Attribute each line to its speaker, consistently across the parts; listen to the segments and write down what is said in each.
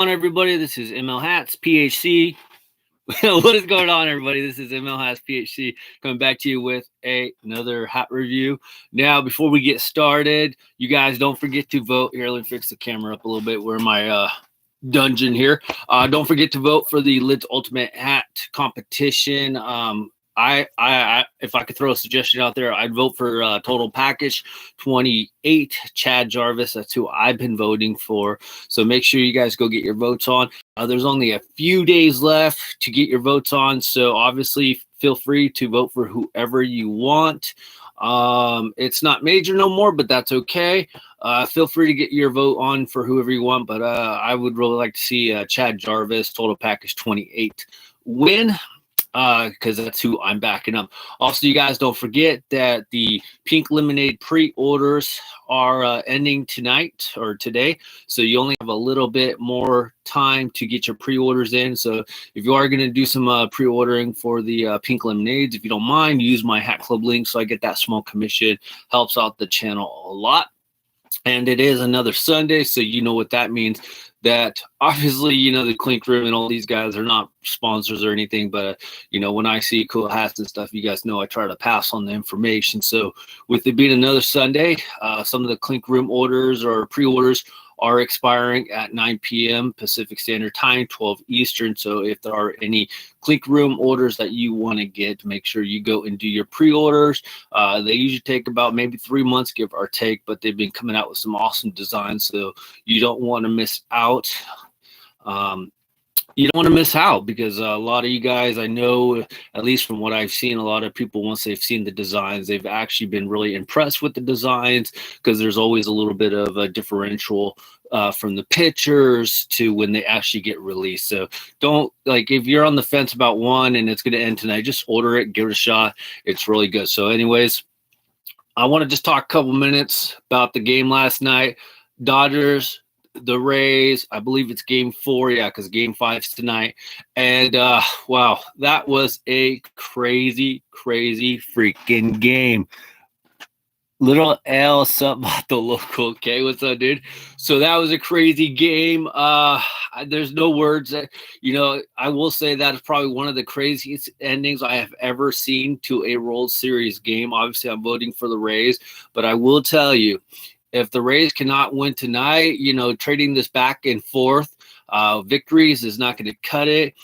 Speaker 1: on, everybody? This is ML Hats PHC. What is going on, everybody? This is ML Hats PHC coming back to you with another hat review. Now, before we get started, you guys don't forget to vote. Here, let me fix the camera up a little bit. We're in my dungeon here. Don't forget to vote for the Lids Ultimate Hat competition. If I could throw a suggestion out there, I'd vote for Total Package 28, Chad Jarvis. That's who I've been voting for. So make sure you guys go get your votes on. There's only a few days left to get your votes on. So obviously, feel free to vote for whoever you want. It's not major no more, but that's okay. Feel free to get your vote on for whoever you want. But I would really like to see Chad Jarvis, Total Package 28, win. Because that's who I'm backing up. Also, you guys don't forget that the Pink Lemonade pre-orders are ending tonight or today. So you only have a little bit more time to get your pre-orders in. So if you are going to do some pre-ordering for the Pink Lemonades, if you don't mind, use my Hat Club link so I get that small commission. Helps out the channel a lot. And it is another Sunday, so you know what that means. That obviously, the Clink Room and all these guys are not sponsors or anything, but when I see cool hats and stuff, you guys know I try to pass on the information. So with it being another Sunday, some of the Clink Room orders or pre-orders are expiring at 9 p.m. Pacific Standard Time, 12 Eastern. So if there are any Clink Room orders that you want to get, make sure you go and do your pre-orders. They usually take about maybe 3 months, give or take, but they've been coming out with some awesome designs, so you don't want to miss out. You don't want to miss out because a lot of you guys, I know, at least from what I've seen, a lot of people, once they've seen the designs, they've actually been really impressed with the designs because there's always a little bit of a differential from the pictures to when they actually get released. So don't, if you're on the fence about one and it's going to end tonight, just order it, give it a shot. It's really good. So anyways, I want to just talk a couple minutes about the game last night. Dodgers, the Rays, I believe it's game 4. Yeah, because game 5's tonight. And wow, that was a crazy freaking game. Little L, something about the local. Okay, what's up, dude? So that was a crazy game. There's no words. I will say that is probably one of the craziest endings I have ever seen to a World Series game. Obviously, I'm voting for the Rays, but I will tell you, if the Rays cannot win tonight, trading this back and forth victories is not going to cut it.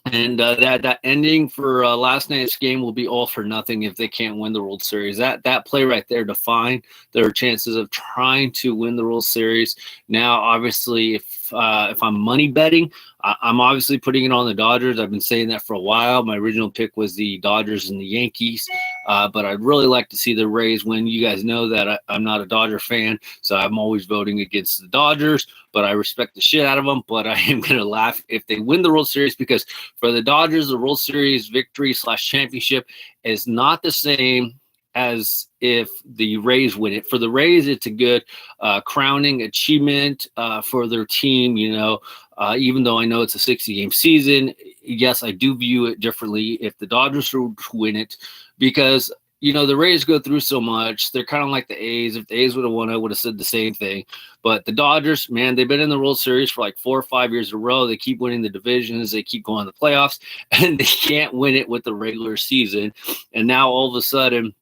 Speaker 1: And that ending for last night's game will be all for nothing if they can't win the World Series. That play right there defined their chances of trying to win the World Series. Now, obviously, if I'm money betting, I'm obviously putting it on the Dodgers. I've been saying that for a while. My original pick was the Dodgers and the Yankees, but I'd really like to see the Rays win. You guys know that I'm not a Dodger fan, so I'm always voting against the Dodgers, but I respect the shit out of them. But I am going to laugh if they win the World Series because for the Dodgers, the World Series victory / championship is not the same as if the Rays win it. For the Rays, it's a good crowning achievement for their team. Even though I know it's a 60-game season, yes, I do view it differently if the Dodgers would win it because the Rays go through so much. They're kind of like the A's. If the A's would have won, I would have said the same thing. But the Dodgers, man, they've been in the World Series for like 4 or 5 years in a row. They keep winning the divisions. They keep going to the playoffs, and they can't win it with the regular season. And now all of a sudden,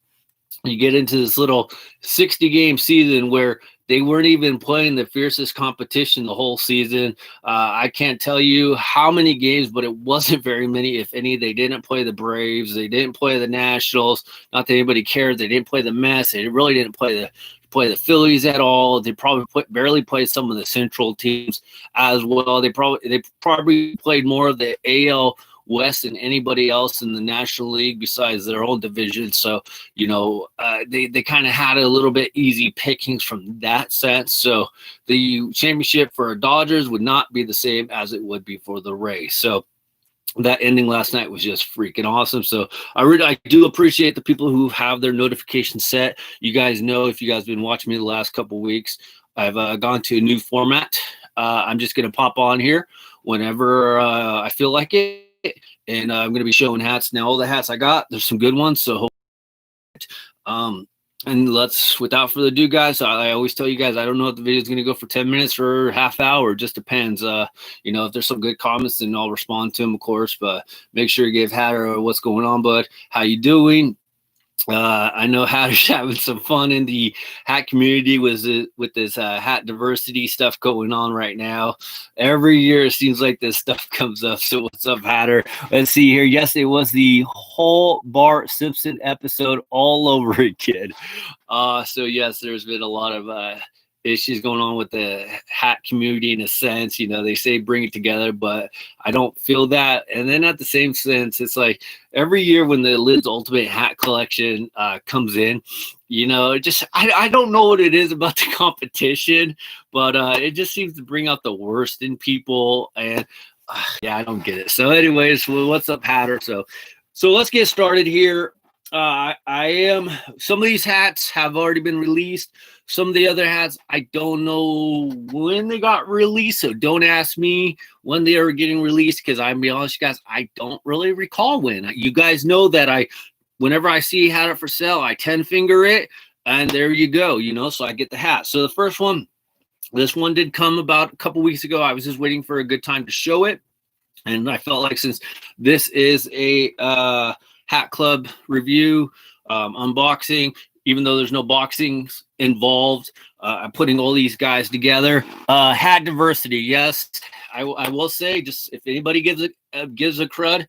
Speaker 1: you get into this little 60-game season where they weren't even playing the fiercest competition the whole season. I can't tell you how many games, but it wasn't very many, if any. They didn't play the Braves. They didn't play the Nationals. Not that anybody cared. They didn't play the Mets. They really didn't play the Phillies at all. They probably barely played some of the Central teams as well. They probably played more of the AL West than anybody else in the National League besides their own division. So, they kind of had a little bit easy pickings from that sense. So the championship for Dodgers would not be the same as it would be for the Rays. So that ending last night was just freaking awesome. So I do appreciate the people who have their notifications set. You guys know, if you guys have been watching me the last couple of weeks, I've gone to a new format. I'm just going to pop on here whenever I feel like it. And I'm going to be showing hats. Now, all the hats I got, there's some good ones. So And let's, without further ado, guys, I always tell you guys, I don't know if the video is going to go for 10 minutes or half hour. It just depends. If there's some good comments, then I'll respond to them, of course. But make sure you give Hatter what's going on, bud. How you doing? I know Hatter's having some fun in the hat community with this hat diversity stuff going on right now. Every year it seems like this stuff comes up. So what's up, Hatter? Let's see here. Yesterday was the whole Bart Simpson episode all over again. So yes, there's been a lot of issues going on with the hat community in a sense. They say bring it together, but I don't feel that. And then at the same sense, it's like every year when the Lids Ultimate Hat Collection comes in, I don't know what it is about the competition, but it just seems to bring out the worst in people. And I don't get it. So anyways, what's up, Hatter? So let's get started here. Some of these hats have already been released. Some of the other hats, I don't know when they got released, so don't ask me when they are getting released, because I'm be honest, you guys, I don't really recall when. You guys know that whenever I see a hat for sale, I 10-finger it, and there you go, so I get the hat. So the first one, this one did come about a couple weeks ago. I was just waiting for a good time to show it, and I felt like since this is a Hat Club review, unboxing, even though there's no boxings involved, I'm putting all these guys together. Hat diversity, yes, I will say, just if anybody gives a crud,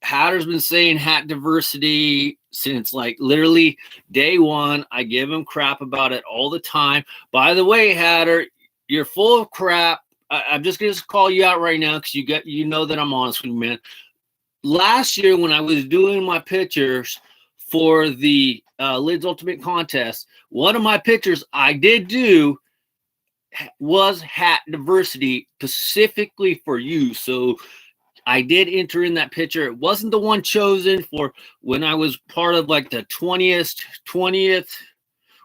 Speaker 1: Hatter's been saying hat diversity since like literally day one. I give him crap about it all the time. By the way, Hatter, you're full of crap. I'm just gonna call you out right now because you know that I'm honest with you, man. Last year when I was doing my pictures for the Lids Ultimate Contest, one of my pictures I did do was hat diversity specifically for you. So I did enter in that picture. It wasn't the one chosen for when I was part of like the 20th,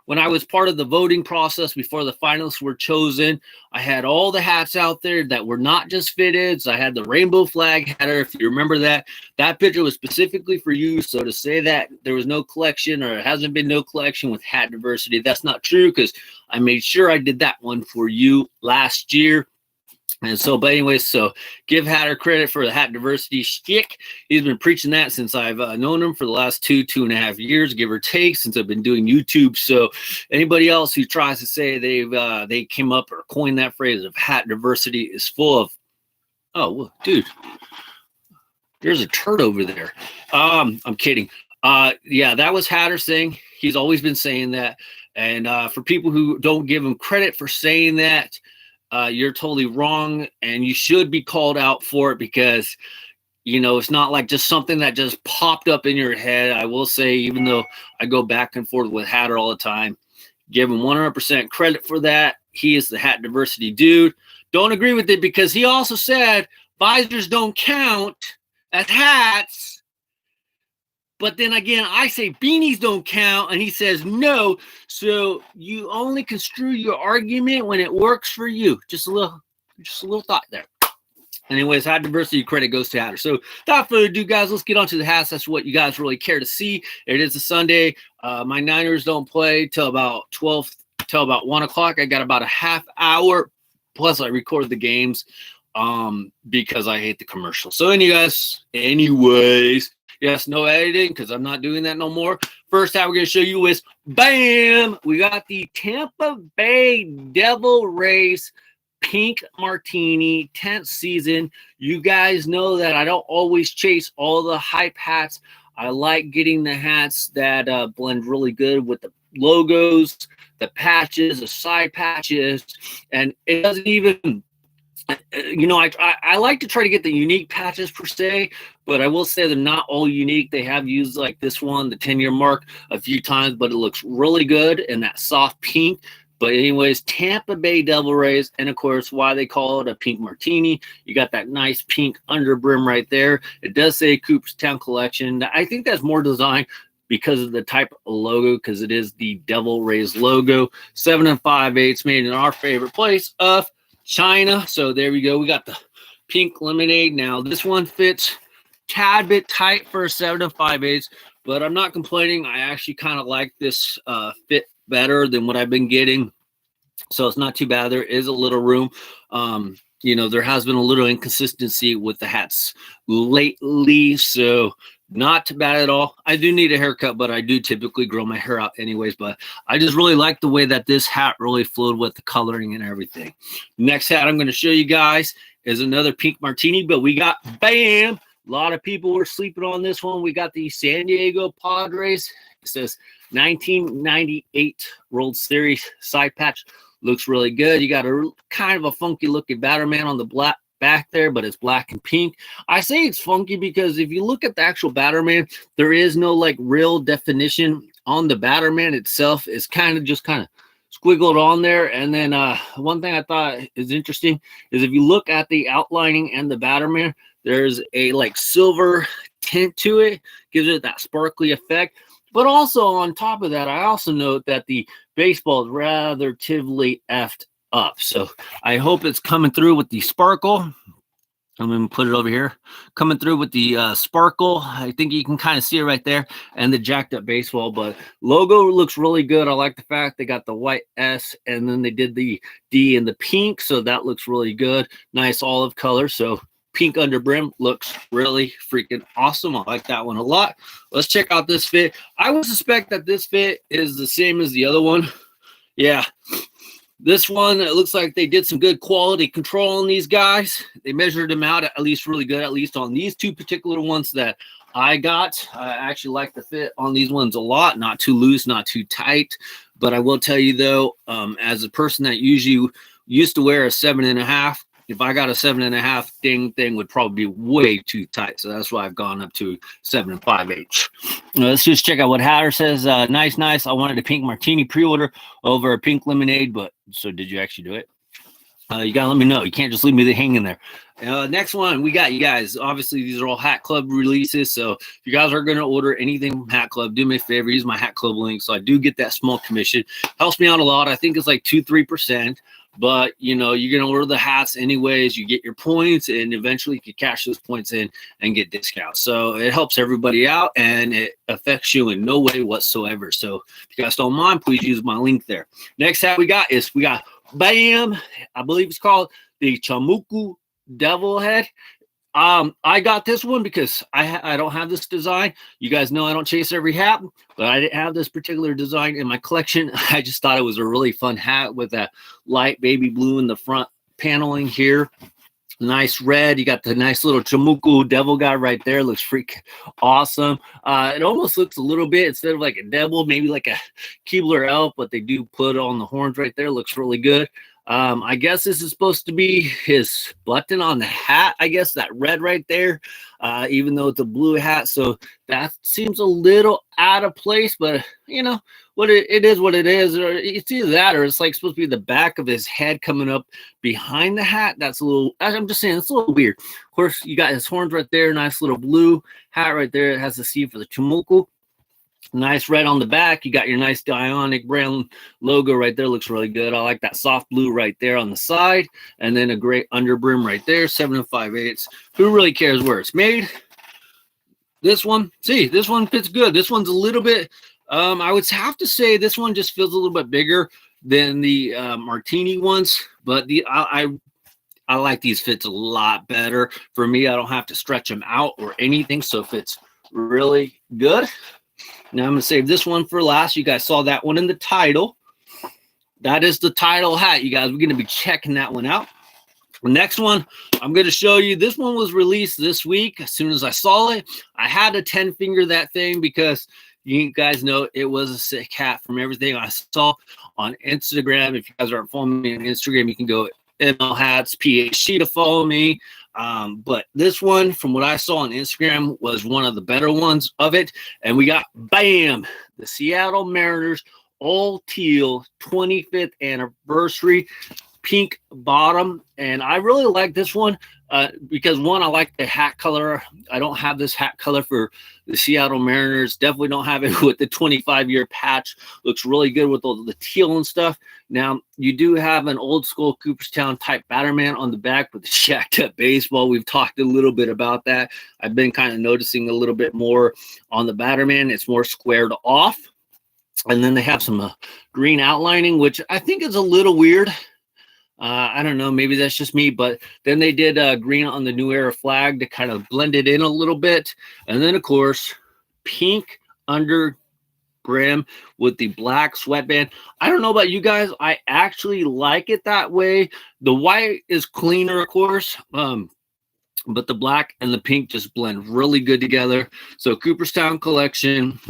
Speaker 1: when I was part of the voting process before the finalists were chosen. I had all the hats out there that were not just fitted. So I had the rainbow flag hatter. If you remember that picture was specifically for you. So to say that there was no collection or it hasn't been no collection with hat diversity, that's not true, because I made sure I did that one for you last year. And so, but anyways, so give Hatter credit for the hat diversity shtick. He's been preaching that since I've known him for the last 2.5 years, give or take, since I've been doing YouTube. So anybody else who tries to say they came up or coined that phrase of hat diversity is full of, oh, well, dude, there's a turd over there. I'm kidding. Yeah, that was Hatter saying. He's always been saying that. And for people who don't give him credit for saying that, you're totally wrong, and you should be called out for it, because it's not like just something that just popped up in your head. I will say, even though I go back and forth with Hatter all the time, give him 100% credit for that. He is the hat diversity dude. Don't agree with it, because he also said visors don't count as hats. But then again, I say beanies don't count, and he says no. So you only construe your argument when it works for you. Just a little thought there. Anyways, hat diversity credit goes to Hatter. So without further ado, guys, let's get on to the hats. That's what you guys really care to see. It is a Sunday. My Niners don't play till about 1 o'clock. I got about a half hour. Plus, I record the games because I hate the commercials. So anyways, yes, no editing, because I'm not doing that no more. First hat we're going to show you is, bam, we got the Tampa Bay Devil Rays Pink Martini 10th season. You guys know that I don't always chase all the hype hats. I like getting the hats that blend really good with the logos, the patches, the side patches, and it doesn't even... I like to try to get the unique patches per se, but I will say they're not all unique. They have used like this one, the 10-year mark, a few times, but it looks really good in that soft pink. But anyways, Tampa Bay Devil Rays, and of course, why they call it a pink martini. You got that nice pink under brim right there. It does say Cooperstown Collection. I think that's more designed because of the type of logo, because it is the Devil Rays logo. 7 5/8 made in our favorite place of China. So there we go. We got the pink lemonade. Now this one fits tad bit tight for a 7 5/8, but I'm not complaining. I actually kind of like this fit better than what I've been getting. So it's not too bad. There is a little room. There has been a little inconsistency with the hats lately. So not too bad at all. I do need a haircut, but I do typically grow my hair out anyways. But I just really like the way that this hat really flowed with the coloring and everything. Next hat I'm going to show you guys is another pink martini, but we got, bam, a lot of people were sleeping on this one. We got the San Diego Padres. It says 1998 World Series side patch. Looks really good. You got a kind of a funky looking Batterman on the black back there, but it's black and pink. I say it's funky because if you look at the actual Batterman, there is no like real definition on the Batterman itself. It's kind of squiggled on there. And then one thing I thought is interesting is if you look at the outlining and the Batterman, there's a like silver tint to it, gives it that sparkly effect. But also on top of that, I also note that the baseball is relatively effed up. So I hope it's coming through with the sparkle. I'm going to put it over here. Coming through with the sparkle. I think you can kind of see it right there. And the jacked up baseball. But logo looks really good. I like the fact they got the white S. And then they did the D in the pink. So that looks really good. Nice olive color. So pink under brim looks really freaking awesome. I like that one a lot. Let's check out this fit. I would suspect that this fit is the same as the other one. Yeah. This one, it looks like they did some good quality control on these guys. They measured them out at least really good, at least on these two particular ones that I got. I actually like the fit on these ones a lot. Not too loose, not too tight. But I will tell you though, as a person that usually used to wear a 7.5, if I got a 7.5, thing would probably be way too tight. So that's why I've gone up to 7 5/8. Let's just check out what Hatter says. Nice. I wanted a pink martini pre-order over a pink lemonade, but so did you actually do it? You gotta let me know. You can't just leave me hanging there. Next one, we got you guys. Obviously, these are all Hat Club releases. So if you guys are going to order anything from Hat Club, do me a favor, use my Hat Club link. So I do get that small commission. Helps me out a lot. I think it's like 2-3%. But, you're going to order the hats anyways. You get your points, and eventually you can cash those points in and get discounts. So it helps everybody out, and it affects you in no way whatsoever. So if you guys don't mind, please use my link there. Next hat we got, bam, I believe it's called the Chamoku Devil Head. I got this one because I don't have this design. You guys know I don't chase every hat, but I didn't have this particular design in my collection. I just thought it was a really fun hat with that light baby blue in the front paneling here. Nice red. You got the nice little Chamoku devil guy right there. Looks freaking awesome. It almost looks a little bit, instead of like a devil, maybe like a Keebler elf, but they do put on the horns right there. Looks really good. I guess this is supposed to be his button on the hat. I guess that red right there, even though it's a blue hat. So that seems a little out of place, but what it is what it is. Or it's either that or it's like supposed to be the back of his head coming up behind the hat. That's a little, I'm just saying, it's a little weird. Of course, you got his horns right there. Nice little blue hat right there. It has the C for the Chamoku. Nice red on the back. You got your nice Dionic brand logo right there. Looks really good. I like that soft blue right there on the side. And then a great underbrim right there. 7 5/8. Who really cares where it's made? This one, this one fits good. This one's a little bit, I would have to say this one just feels a little bit bigger than the Martini ones. But I like these fits a lot better. For me, I don't have to stretch them out or anything. So it fits really good. Now I'm going to save this one for last. You guys saw that one in the title. That is the title hat, you guys. We're going to be checking that one out. The next one I'm going to show you. This one was released this week. As soon as I saw it, I had to 10-finger that thing because you guys know it was a sick hat from everything I saw on Instagram. If you guys aren't following me on Instagram, you can go ML Hats PhD to follow me. But this one, from what I saw on Instagram, was one of the better ones of it. And we got, bam, the Seattle Mariners all teal 25th anniversary. pink bottom, and I really like this one because one, I like the hat color. I don't have this hat color for the Seattle Mariners. Definitely don't have it with the 25-year patch. Looks really good with all the teal and stuff. Now, you do have an old school Cooperstown type Batterman on the back with the jacked up baseball. We've talked a little bit about that. I've been kind of noticing a little bit more on the Batterman. It's more squared off. And then they have some green outlining, which I think is a little weird. I don't know, maybe that's just me, but then they did green on the New Era flag to kind of blend it in a little bit. And then, of course, pink under brim with the black sweatband. I don't know about you guys. I actually like it that way. The white is cleaner, of course, but the black and the pink just blend really good together. So Cooperstown collection.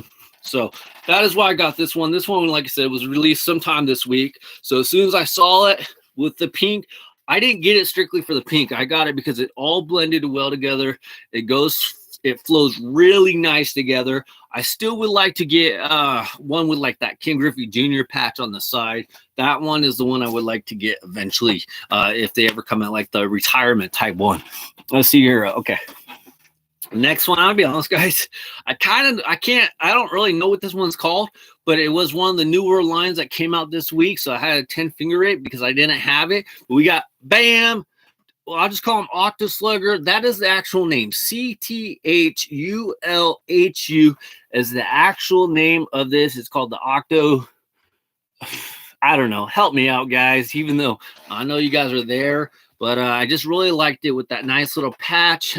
Speaker 1: So that is why I got this one. This one, like I said, was released sometime this week. So as soon as I saw it with the pink, I didn't get it strictly for the pink. I got it because it all blended well together. It flows really nice together. I still would like to get one with like that Ken Griffey Jr. patch on the side. That one is the one I would like to get eventually if they ever come out, like the retirement type one. Let's see here. Okay. Next one, I'll be honest, guys. I don't really know what this one's called, but it was one of the newer lines that came out this week. So I had a 10 finger it because I didn't have it. But we got Bam. Well, I'll just call him Octo Slugger. That is the actual name. CTHULHU is the actual name of this. It's called the Octo. I don't know. Help me out, guys. Even though I know you guys are there, but I just really liked it with that nice little patch.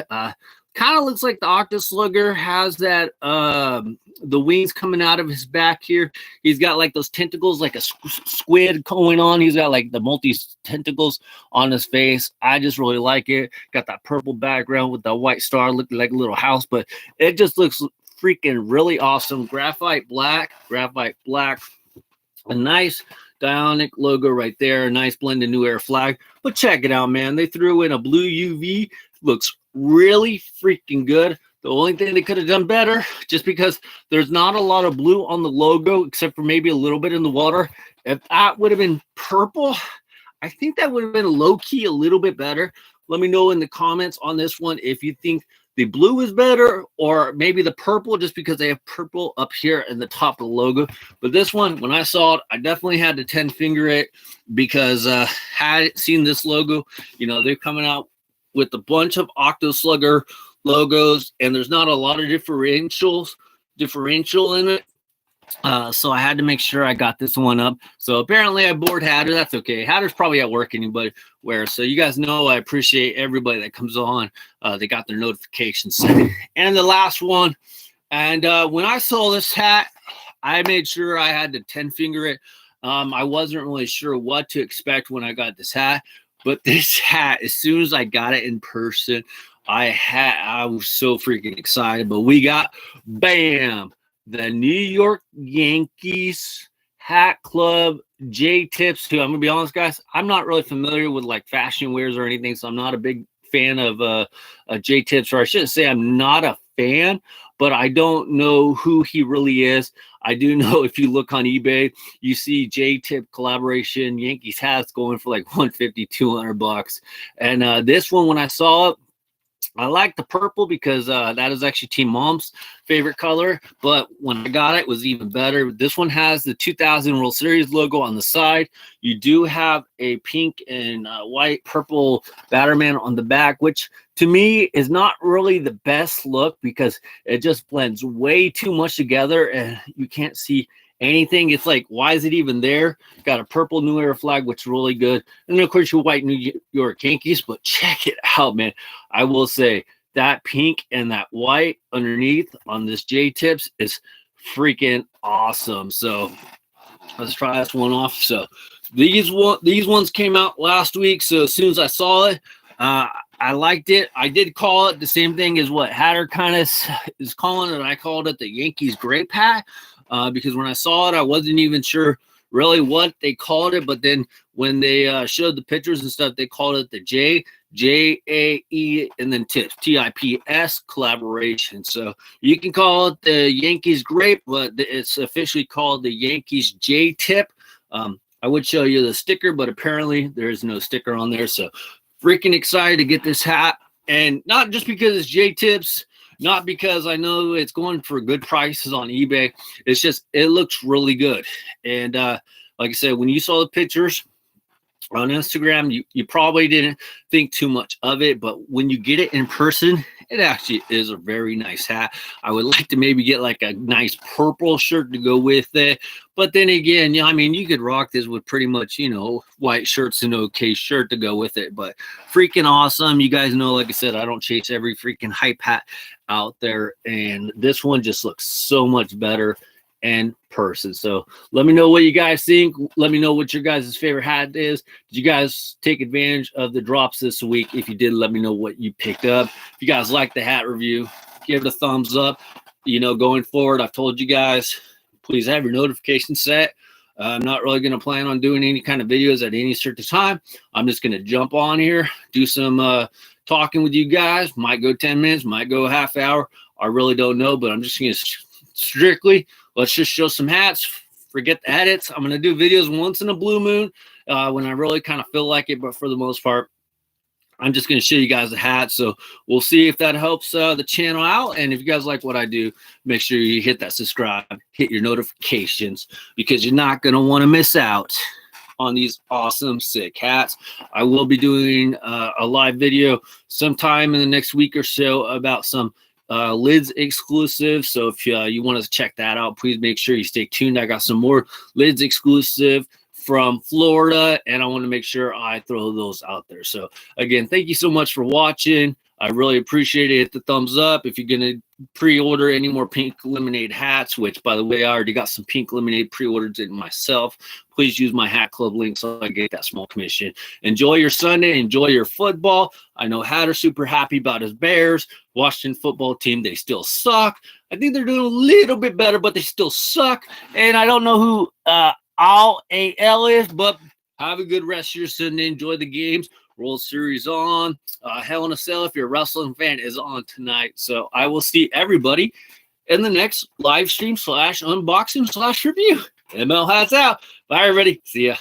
Speaker 1: Kind of looks like the Octo Slugger has that the wings coming out of his back here. He's got like those tentacles, like a squid going on. He's got like the multi-tentacles on his face. I just really like it. Got that purple background with the white star looking like a little house, but it just looks freaking really awesome. Graphite black, a nice Dionic logo right there. A nice blended New Era flag. But check it out, man. They threw in a blue UV. Looks really freaking good. The only thing they could have done better, just because there's not a lot of blue on the logo, except for maybe a little bit in the water. If that would have been purple, I think that would have been low-key a little bit better. Let me know in the comments on this one if you think the blue is better or maybe the purple, just because they have purple up here in the top of the logo. But this one, when I saw it, I definitely had to 10 finger it because had seen this logo, you know, they're coming out with a bunch of Octo Slugger logos, and there's not a lot of differential in it. So I had to make sure I got this one up. So apparently I bored Hatter. That's okay. Hatter's probably at work anybody where. So you guys know I appreciate everybody that comes on. They got their notifications. And the last one. And when I saw this hat, I made sure I had to 10 finger it. I wasn't really sure what to expect when I got this hat. But this hat, as soon as I got it in person, I was so freaking excited. But we got Bam, the New York Yankees Hat Club Jaetips. Who I'm gonna be honest, guys, I'm not really familiar with like fashion wears or anything, so I'm not a big fan of Jaetips, or I shouldn't say I'm not a fan, but I don't know who he really is. I do know if you look on eBay, you see Jaetip collaboration Yankees hats going for like $150, $200. And this one, when I saw it, I like the purple because that is actually Team Mom's favorite color. But when I got it, it was even better. This one has the 2000 World Series logo on the side. You do have a pink and white purple Batterman on the back, which to me is not really the best look because it just blends way too much together and you can't see anything. It's like, why is it even there? Got a purple New Era flag, which is really good. And then, of course, your white New York Yankees. But check it out, man. I will say that pink and that white underneath on this Jaetips is freaking awesome. So let's try this one off. So these ones came out last week. So as soon as I saw it, I liked it. I did call it the same thing as what Hatter kind of is calling it. I called it the Yankees Grape Hat. Because when I saw it, I wasn't even sure really what they called it. But then when they showed the pictures and stuff, they called it the Jae, and then Tips, TIPS collaboration. So you can call it the Yankees Grape, but it's officially called the Yankees Jaetip. I would show you the sticker, but apparently there is no sticker on there. So freaking excited to get this hat. And not just because it's Jaetip's, not because I know it's going for good prices on eBay. It's just, it looks really good. And like I said, when you saw the pictures on Instagram, you probably didn't think too much of it, but when you get it in person, it actually is a very nice hat. I would like to maybe get like a nice purple shirt to go with it. But then again, yeah, I mean, you could rock this with pretty much, you know, white shirts and okay shirt to go with it. But freaking awesome. You guys know, like I said, I don't chase every freaking hype hat out there. And this one just looks so much better in person. So let me know what you guys think. Let me know what your guys' favorite hat is. Did you guys take advantage of the drops this week? If you did, let me know what you picked up. If you guys like the hat review, give it a thumbs up. You know, going forward, I've told you guys, please have your notifications set. I'm not really going to plan on doing any kind of videos at any certain time. I'm just going to jump on here, do some talking with you guys. Might go 10 minutes, might go a half hour. I really don't know, but I'm just going to strictly, let's just show some hats. Forget the edits. I'm going to do videos once in a blue moon when I really kind of feel like it. But for the most part, I'm just going to show you guys the hat. So we'll see if that helps the channel out. And if you guys like what I do, make sure you hit that subscribe, hit your notifications, because you're not going to want to miss out on these awesome, sick hats. I will be doing a live video sometime in the next week or so about some lids exclusive. So if you want to check that out, please make sure you stay tuned. I got some more lids exclusive from Florida, and I want to make sure I throw those out there. So again, thank you so much for watching. I really appreciate it. Hit the thumbs up. If you're going to pre-order any more pink lemonade hats, which by the way, I already got some pink lemonade pre-ordered in myself, please use my hat club link so I get that small commission. Enjoy your Sunday. Enjoy your football. I know Hatter's super happy about his Bears. Washington football team, they still suck. I think they're doing a little bit better, but they still suck. And I don't know who Al is, but have a good rest of your Sunday. Enjoy the games. World Series on. Hell in a Cell, if you're a wrestling fan, is on tonight. So I will see everybody in the next live stream / unboxing / review. ML hats out. Bye, everybody. See ya.